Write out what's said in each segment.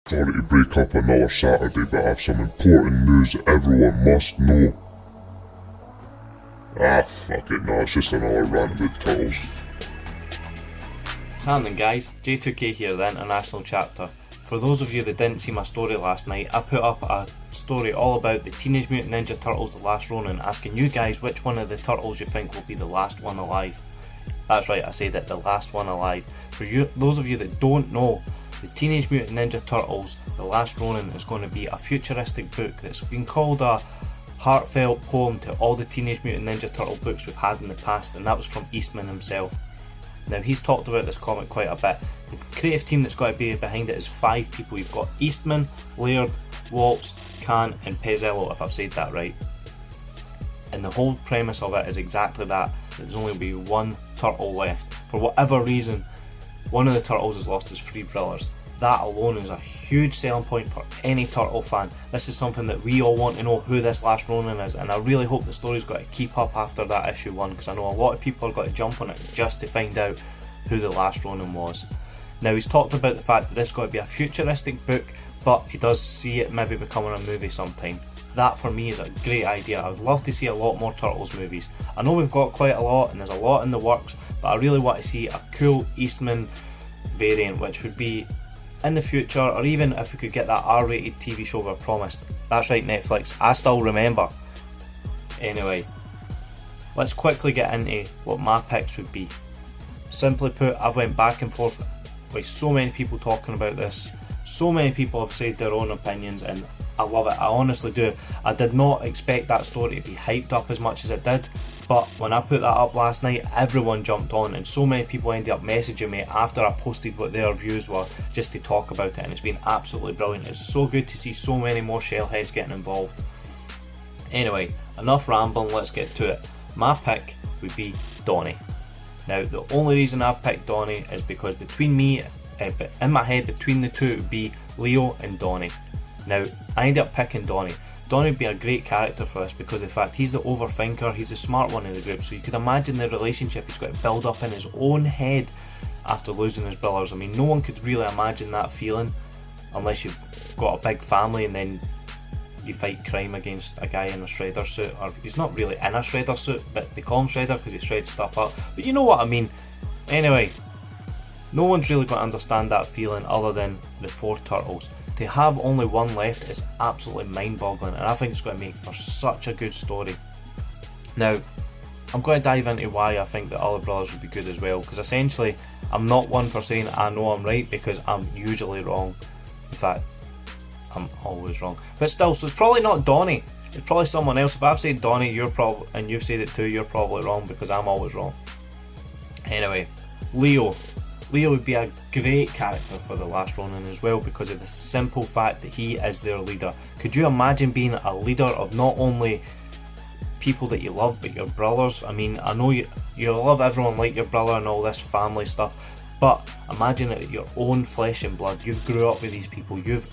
Sorry to break up another Saturday, but I have some important news that everyone must know. Fuck it, no, it's just another rant with turtles. What's happening, guys? J2K here, the international chapter. For those of you that didn't see my story last night, I put up a story all about the Teenage Mutant Ninja Turtles The Last Ronin, asking you guys which one of the turtles you think will be the last one alive. That's right, I said it, the last one alive. For you, those of you that don't know, the Teenage Mutant Ninja Turtles The Last Ronin is going to be a futuristic book that's been called a heartfelt poem to all the Teenage Mutant Ninja Turtle books we've had in the past, and that was from Eastman himself. Now, he's talked about this comic quite a bit. The creative team that's got to be behind it is 5 people. You've got Eastman, Laird, Waltz, Kahn and Pezzello, if I've said that right. And the whole premise of it is exactly that. There's only be one turtle left. For whatever reason, one of the turtles has lost his 3 brothers. That alone is a huge selling point for any turtle fan. This is something that we all want to know who this Last Ronin is, and I really hope the story's got to keep up after that issue 1, because I know a lot of people are going to jump on it just to find out who the Last Ronin was. Now, he's talked about the fact that this is going to be a futuristic book, but he does see it maybe becoming a movie sometime. That for me is a great idea. I would love to see a lot more Turtles movies. I know we've got quite a lot and there's a lot in the works, but I really want to see a cool Eastman variant, which would be in the future, or even if we could get that R-rated TV show we're promised. That's right, Netflix, I still remember. Anyway, let's quickly get into what my picks would be. Simply put, I've went back and forth with so many people talking about this. So many people have said their own opinions, and I love it, I honestly do. I did not expect that story to be hyped up as much as it did, but when I put that up last night, everyone jumped on, and so many people ended up messaging me after I posted what their views were, just to talk about it, and it's been absolutely brilliant. It's so good to see so many more shellheads getting involved. Anyway, enough rambling, let's get to it. My pick would be Donnie. Now, the only reason I've picked Donnie is because between me, in my head, between the two, it would be Leo and Donnie. Now, I ended up picking Donnie. Donnie would be a great character for us because in fact he's the overthinker, he's the smart one in the group, so you could imagine the relationship he's got to build up in his own head after losing his brothers. I mean, no one could really imagine that feeling unless you've got a big family and then you fight crime against a guy in a shredder suit, or he's not really in a shredder suit, but they call him Shredder because he shreds stuff up, but you know what I mean. Anyway, no one's really going to understand that feeling other than the 4 turtles. To have only one left is absolutely mind-boggling, and I think it's going to make for such a good story. Now, I'm going to dive into why I think the other brothers would be good as well, because essentially I'm not one for saying I know I'm right, because I'm usually wrong. In fact, I'm always wrong. But still, so it's probably not Donnie, it's probably someone else. If I've said Donnie, and you've said it too, you're probably wrong, because I'm always wrong. Anyway, Leo would be a great character for the Last Ronin as well, because of the simple fact that he is their leader. Could you imagine being a leader of not only people that you love, but your brothers? I mean, I know you love everyone like your brother and all this family stuff, but imagine it, your own flesh and blood. You've grew up with these people, you've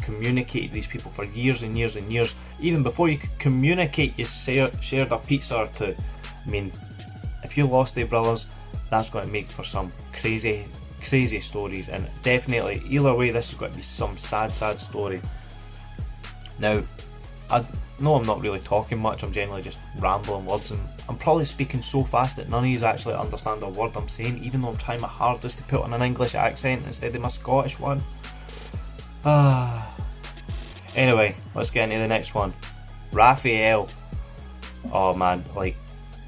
communicated with these people for years and years and years. Even before you could communicate, you shared a pizza or two. I mean, if you lost their brothers, that's going to make for some crazy stories, and definitely either way this is going to be some sad story. Now, I know I'm not really talking much, I'm generally just rambling words, and I'm probably speaking so fast that none of you actually understand a word I'm saying, even though I'm trying my hardest to put on an English accent instead of my Scottish one. Anyway, let's get into the next one. Raphael. Oh man, like,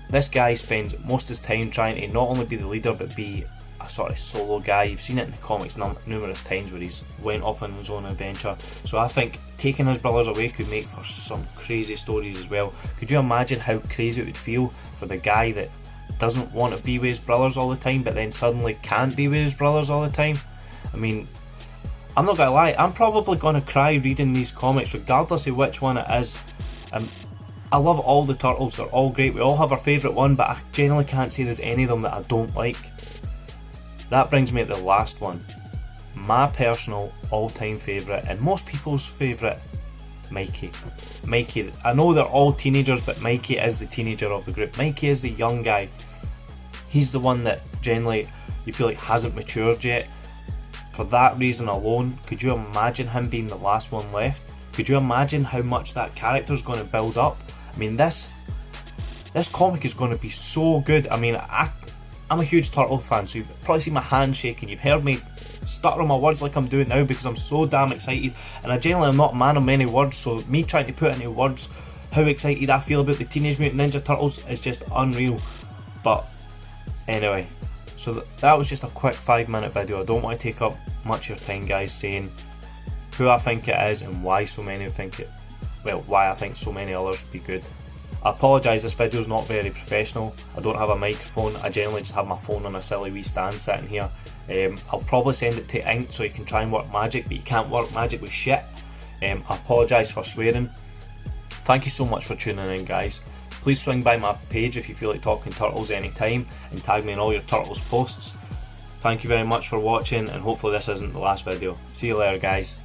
this guy spends most of his time trying to not only be the leader but be a sort of solo guy. You've seen it in the comics numerous times where he's went off on his own adventure. So I think taking his brothers away could make for some crazy stories as well. Could you imagine how crazy it would feel for the guy that doesn't want to be with his brothers all the time but then suddenly can't be with his brothers all the time? I mean, I'm not gonna lie, I'm probably gonna cry reading these comics regardless of which one it is. I love all the turtles, they're all great, we all have our favourite one, but I generally can't say there's any of them that I don't like. That brings me to the last one. My personal all-time favourite, and most people's favourite, Mikey. I know they're all teenagers, but Mikey is the teenager of the group. Mikey is the young guy. He's the one that generally you feel like hasn't matured yet. For that reason alone, could you imagine him being the last one left? Could you imagine how much that character's going to build up? I mean, this comic is going to be so good. I mean, I'm a huge Turtle fan, so you've probably seen my hand shaking. You've heard me stutter on my words like I'm doing now because I'm so damn excited. And I generally am not a man of many words, so me trying to put into words how excited I feel about the Teenage Mutant Ninja Turtles is just unreal. But anyway, so that was just a quick 5-minute video. I don't want to take up much of your time, guys, saying who I think it is and why so many think it. Well, why I think so many others would be good. I apologise, this video is not very professional. I don't have a microphone. I generally just have my phone on a silly wee stand sitting here. I'll probably send it to Ink so you can try and work magic, but you can't work magic with shit. I apologise for swearing. Thank you so much for tuning in, guys. Please swing by my page if you feel like talking Turtles anytime and tag me in all your Turtles posts. Thank you very much for watching, and hopefully this isn't the last video. See you later, guys.